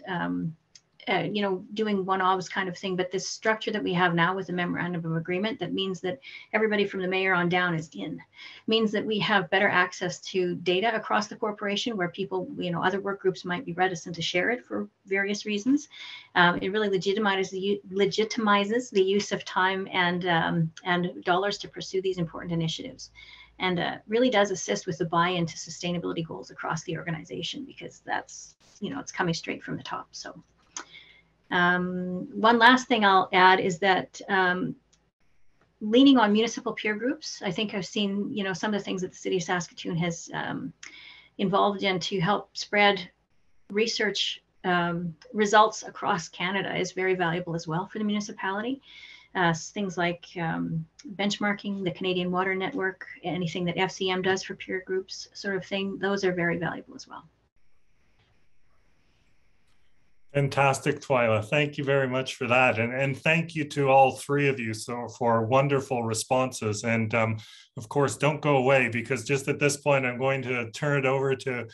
doing one-offs kind of thing. But this structure that we have now with the memorandum of agreement, that means that everybody from the mayor on down is in, means that we have better access to data across the corporation where people, other work groups might be reticent to share it for various reasons. It really legitimizes the use of time and dollars to pursue these important initiatives, and really does assist with the buy-in to sustainability goals across the organization, because that's, it's coming straight from the top. So one last thing I'll add is that leaning on municipal peer groups, I think I've seen, some of the things that the city of Saskatoon has involved in to help spread research results across Canada is very valuable as well for the municipality. Things like benchmarking, the Canadian Water Network, anything that FCM does for peer groups sort of thing, those are very valuable as well. Fantastic, Twyla. Thank you very much for that. And thank you to all three of you for wonderful responses. And of course, don't go away, because just at this point, I'm going to turn it over to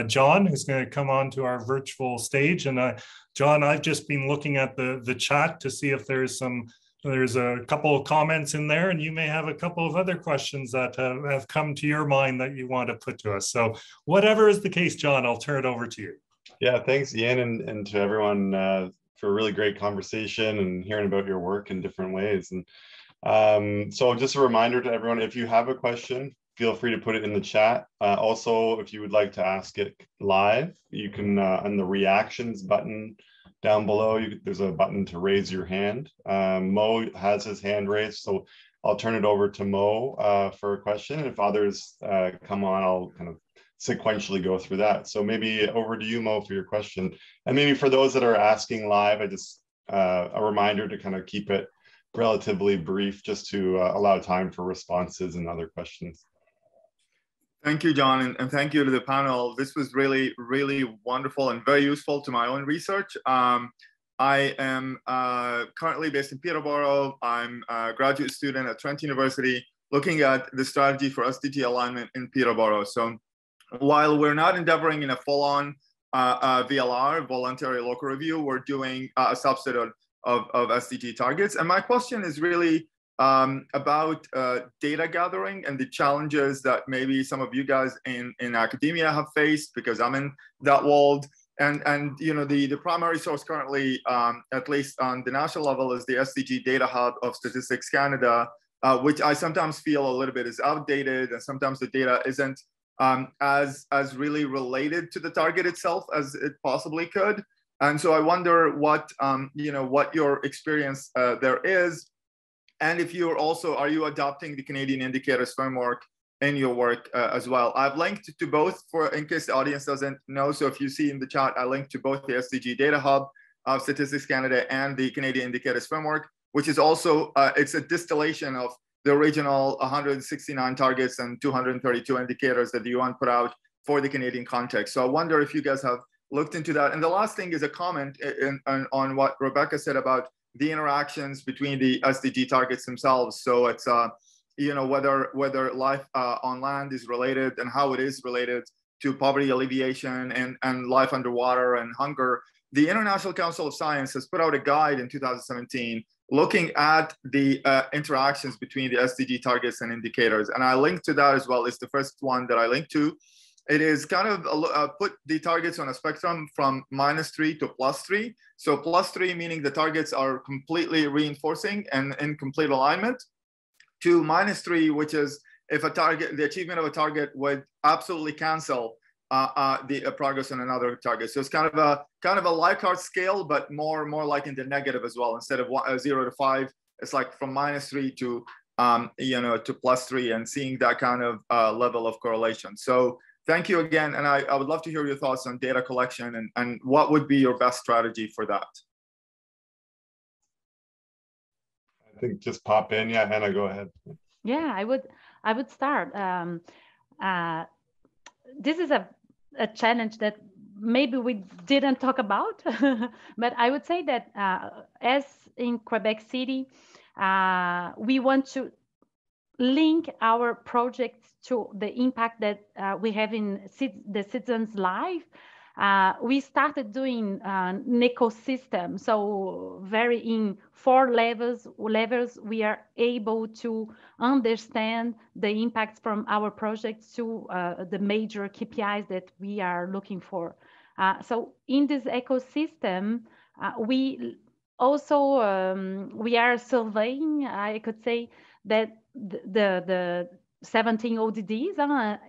John, who's going to come on to our virtual stage. And John, I've just been looking at the chat to see if there's a couple of comments in there, and you may have a couple of other questions that have come to your mind that you want to put to us. So whatever is the case, John, I'll turn it over to you. Yeah, thanks, Ian, and to everyone for a really great conversation and hearing about your work in different ways. And so just a reminder to everyone, if you have a question, feel free to put it in the chat. Also, if you would like to ask it live, you can, on the reactions button down below, there's a button to raise your hand. Mo has his hand raised, so I'll turn it over to Mo for a question. And if others come on, I'll kind of sequentially go through that. So maybe over to you, Mo, for your question. And maybe for those that are asking live, I just a reminder to kind of keep it relatively brief, just to allow time for responses and other questions. Thank you, John, and thank you to the panel. This was really, really wonderful and very useful to my own research. I am currently based in Peterborough. I'm a graduate student at Trent University, looking at the strategy for SDG alignment in Peterborough. So while we're not endeavoring in a full-on VLR, voluntary local review, we're doing a subset of SDG targets. And my question is really about data gathering and the challenges that maybe some of you guys in academia have faced, because I'm in that world. And the primary source currently, at least on the national level, is the SDG Data Hub of Statistics Canada, which I sometimes feel a little bit is outdated, and sometimes the data isn't as really related to the target itself as it possibly could. And so I wonder what your experience there is, and if you're also, are you adopting the Canadian Indicators Framework in your work as well? I've linked to both, in case the audience doesn't know. So if you see in the chat, I linked to both the SDG Data Hub of Statistics Canada and the Canadian Indicators Framework, which is also, it's a distillation of the original 169 targets and 232 indicators that the UN put out for the Canadian context. So I wonder if you guys have looked into that. And the last thing is a comment on what Rebecca said about the interactions between the SDG targets themselves. So it's, whether life on land is related and how it is related to poverty alleviation and life underwater and hunger. The International Council of Science has put out a guide in 2017 looking at the interactions between the SDG targets and indicators. And I linked to that as well. It's the first one that I linked to. It is kind of put the targets on a spectrum from -3 to +3. So +3 meaning the targets are completely reinforcing and in complete alignment, to -3, which is if the achievement of a target would absolutely cancel the progress on another target. So it's kind of a Likert scale, but more like in the negative as well. Instead of 0 to 5, it's like from -3 to to +3, and seeing that kind of level of correlation. So thank you again, and I would love to hear your thoughts on data collection and what would be your best strategy for that. think just pop in. Yeah, Hannah, go ahead. Yeah, I would start. This is a challenge that maybe we didn't talk about, but I would say that as in Quebec City, we want to link our projects to the impact that we have in the citizens' life. We started doing an ecosystem. So very in 4 levels, we are able to understand the impacts from our projects to the major KPIs that we are looking for. So in this ecosystem, we also, we are surveying, I could say, that the 17 ODDs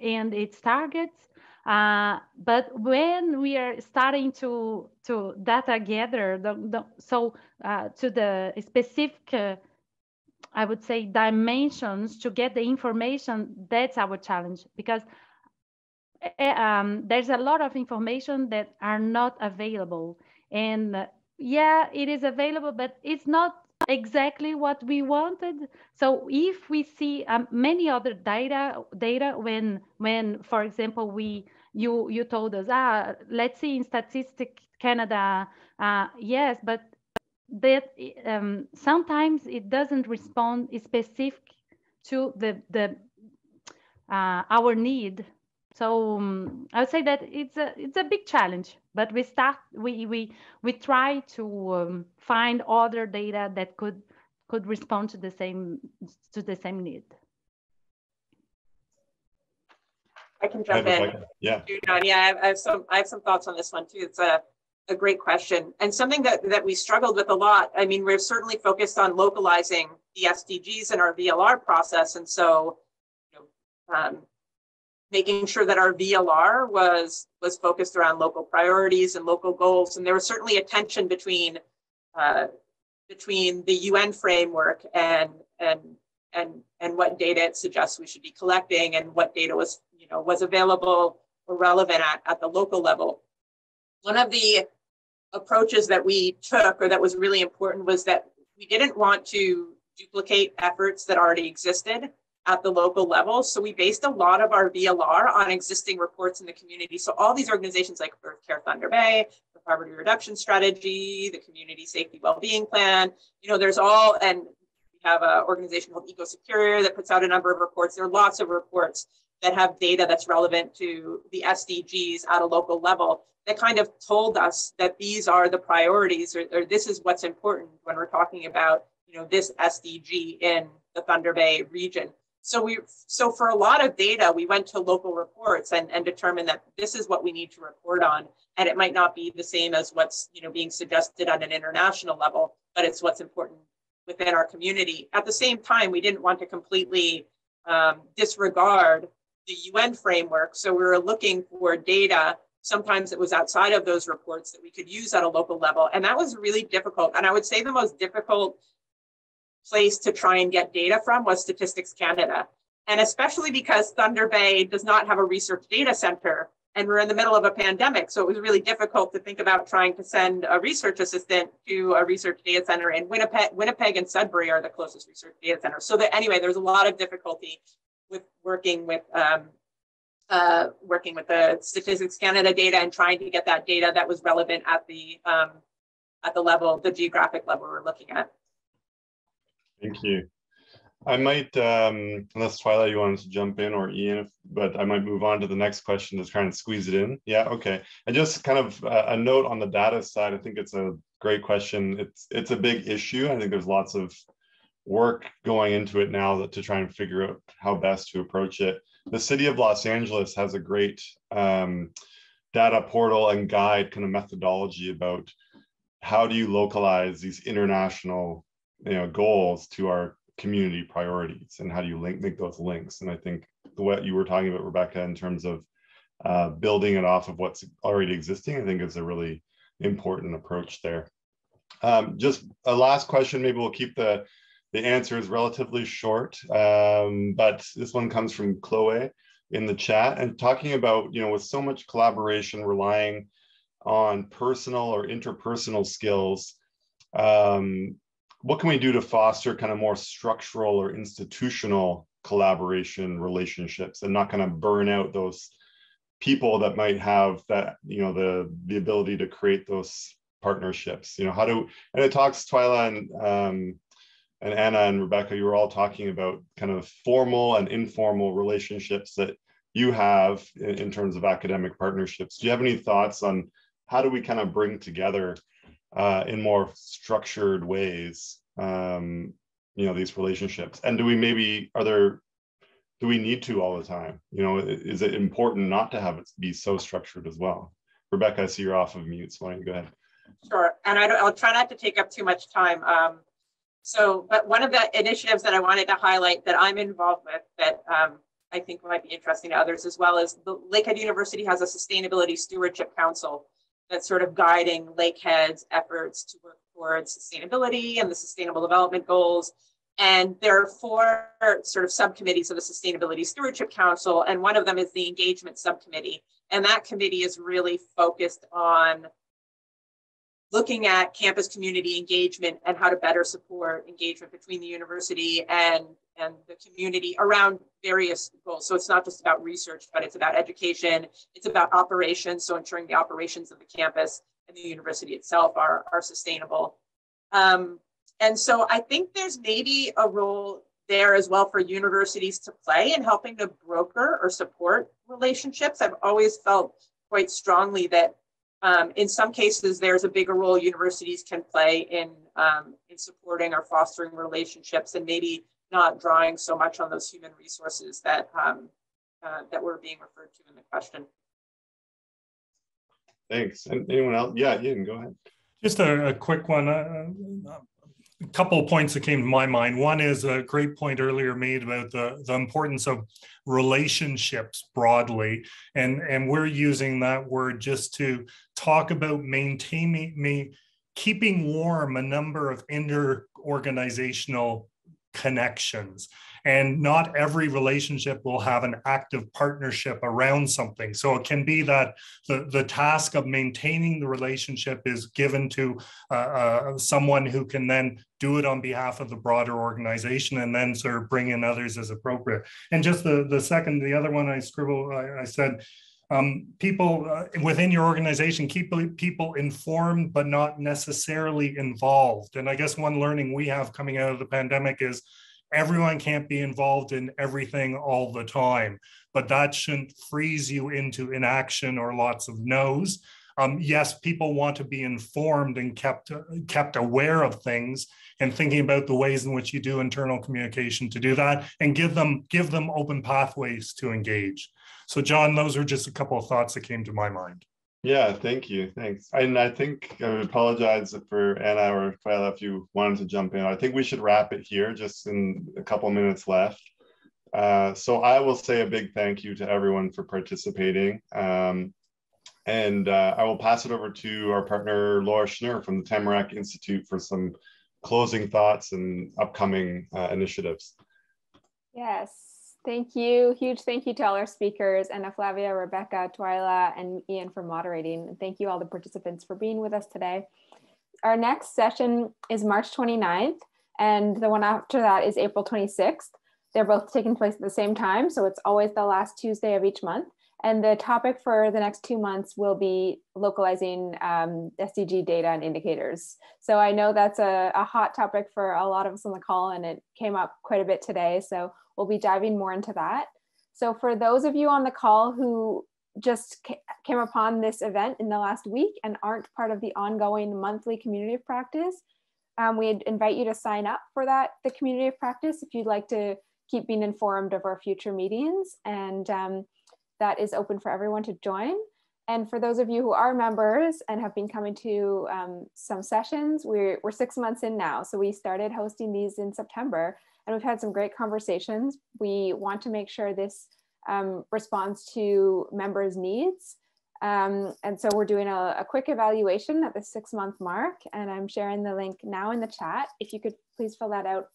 and its targets. But when we are starting to data gather, to the specific, I would say, dimensions to get the information, that's our challenge, because there's a lot of information that are not available. And yeah, it is available, but it's not exactly what we wanted. So if we see many other data when for example you told us let's see in Statistics Canada, yes, but that sometimes it doesn't respond specific to the our need. So I would say that it's a big challenge, but we try to find other data that could respond to the same need. I can jump in. Yeah. Yeah, I have some thoughts on this one too. It's a great question, and something that we struggled with a lot. I mean, we're certainly focused on localizing the SDGs in our VLR process, and so making sure that our VLR was focused around local priorities and local goals. And there was certainly a tension between the UN framework and what data it suggests we should be collecting, and what data was available or relevant at the local level. One of the approaches that we took, or that was really important, was that we didn't want to duplicate efforts that already existed at the local level. So we based a lot of our VLR on existing reports in the community. So all these organizations like Earth Care Thunder Bay, the Poverty Reduction Strategy, the Community Safety Wellbeing Plan, there's all, and we have an organization called EcoSuperior that puts out a number of reports. There are lots of reports that have data that's relevant to the SDGs at a local level that kind of told us that these are the priorities, or this is what's important when we're talking about, this SDG in the Thunder Bay region. So for a lot of data, we went to local reports and determined that this is what we need to report on. And it might not be the same as what's being suggested on an international level, but it's what's important within our community. At the same time, we didn't want to completely disregard the UN framework. So we were looking for data. Sometimes it was outside of those reports that we could use at a local level. And that was really difficult. And I would say the most difficult place to try and get data from was Statistics Canada. And especially because Thunder Bay does not have a research data center, and we're in the middle of a pandemic. So it was really difficult to think about trying to send a research assistant to a research data center. And Winnipeg and Sudbury are the closest research data centers. So anyway, there's a lot of difficulty with working with the Statistics Canada data and trying to get that data that was relevant at the level, the geographic level we're looking at. Thank you. I might, unless Twyla, you wanted to jump in, or Ian, but I might move on to the next question to try and squeeze it in. Yeah, okay. And just kind of a note on the data side, I think it's a great question. It's a big issue. I think there's lots of work going into it now to try and figure out how best to approach it. The city of Los Angeles has a great data portal and guide kind of methodology about how do you localize these international goals to our community priorities, and how do you make those links. And I think what you were talking about, Rebecca, in terms of building it off of what's already existing, I think is a really important approach there. Just a last question, maybe we'll keep the answers relatively short, but this one comes from Chloe in the chat, and talking about, with so much collaboration relying on personal or interpersonal skills, what can we do to foster kind of more structural or institutional collaboration relationships and not kind of burn out those people that might have that, you know, the ability to create those partnerships? You know, how do, and it talks, Twyla and Anna and Rebecca, you were all talking about kind of formal and informal relationships that you have in terms of academic partnerships. Do you have any thoughts on how do we kind of bring together in more structured ways, you know, these relationships? And do we maybe, do we need to all the time? You know, is it important not to have it be so structured as well? Rebecca, I see you're off of mute, so why don't you go ahead? Sure, and I'll try not to take up too much time. But one of the initiatives that I wanted to highlight that I'm involved with that I think might be interesting to others as well is the Lakehead University has a Sustainability Stewardship Council that's sort of guiding Lakehead's efforts to work towards sustainability and the Sustainable Development Goals. And there are 4 sort of subcommittees of the Sustainability Stewardship Council, and one of them is the Engagement Subcommittee. And that committee is really focused on looking at campus community engagement and how to better support engagement between the university and the community around various goals. So it's not just about research, but it's about education, it's about operations, so ensuring the operations of the campus and the university itself are sustainable. And so I think there's maybe a role there as well for universities to play in helping to broker or support relationships. I've always felt quite strongly that in some cases, there's a bigger role universities can play in supporting or fostering relationships, and maybe not drawing so much on those human resources that that were being referred to in the question. Thanks. And anyone else? Yeah, Ian, go ahead. Just a quick one. A couple of points that came to my mind. One is a great point earlier made about the importance of relationships broadly. And we're using that word just to talk about keeping warm a number of inter-organizational connections. And not every relationship will have an active partnership around something. So it can be that the task of maintaining the relationship is given to someone who can then do it on behalf of the broader organization and then sort of bring in others as appropriate. And just the other one I scribbled, I said, people within your organization, keep people informed, but not necessarily involved. And I guess one learning we have coming out of the pandemic is everyone can't be involved in everything all the time, but that shouldn't freeze you into inaction or lots of no's. Yes, people want to be informed and kept aware of things, and thinking about the ways in which you do internal communication to do that, and give them open pathways to engage. So John, those are just a couple of thoughts that came to my mind. Yeah, thank you. Thanks. And I think I would apologize for Anna or Twyla if you wanted to jump in. I think we should wrap it here, just in a couple minutes left. So I will say a big thank you to everyone for participating. And I will pass it over to our partner, Laura Schnur from the Tamarack Institute for some closing thoughts and upcoming initiatives. Yes. Thank you. Huge thank you to all our speakers, Anna, Flavia, Rebecca, Twyla, and Ian for moderating. And thank you all the participants for being with us today. Our next session is March 29th, and the one after that is April 26th. They're both taking place at the same time, so it's always the last Tuesday of each month. And the topic for the next 2 months will be localizing SDG data and indicators. So I know that's a hot topic for a lot of us on the call, and it came up quite a bit today. So we'll be diving more into that. So for those of you on the call who just came upon this event in the last week and aren't part of the ongoing monthly community of practice, we'd invite you to sign up for the community of practice if you'd like to keep being informed of our future meetings. And that is open for everyone to join. And for those of you who are members and have been coming to some sessions, we're 6 months in now. So we started hosting these in September, and we've had some great conversations. We want to make sure this responds to members' needs. And so we're doing a quick evaluation at the 6-month mark, and I'm sharing the link now in the chat. If you could please fill that out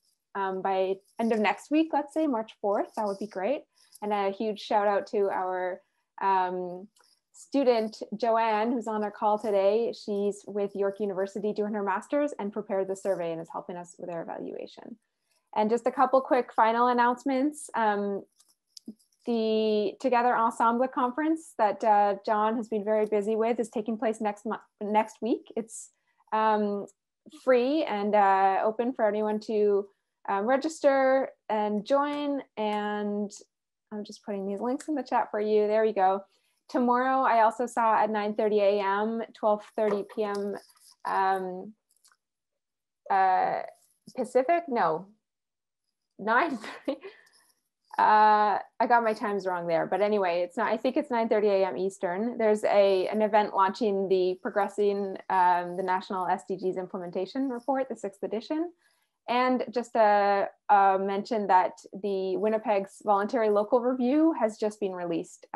by end of next week, let's say March 4th, that would be great. And a huge shout out to our student Joanne, who's on our call today. She's with York University doing her master's and prepared the survey and is helping us with our evaluation. And just a couple quick final announcements. The Together Ensemble conference that John has been very busy with is taking place next week. It's free and open for anyone to register and join. And I'm just putting these links in the chat for you. There you go. Tomorrow, I also saw at 9:30 a.m., 12:30 p.m. Pacific. No, 9:30. I got my times wrong there, but anyway, it's not. I think it's 9:30 a.m. Eastern. There's an event launching the Progressing the National SDGs Implementation Report, the 6th edition. And just a mention that the Winnipeg's Voluntary Local Review has just been released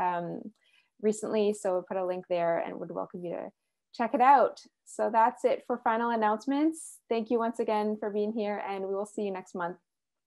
recently. So we'll put a link there and would welcome you to check it out. So that's it for final announcements. Thank you once again for being here, and we will see you next month.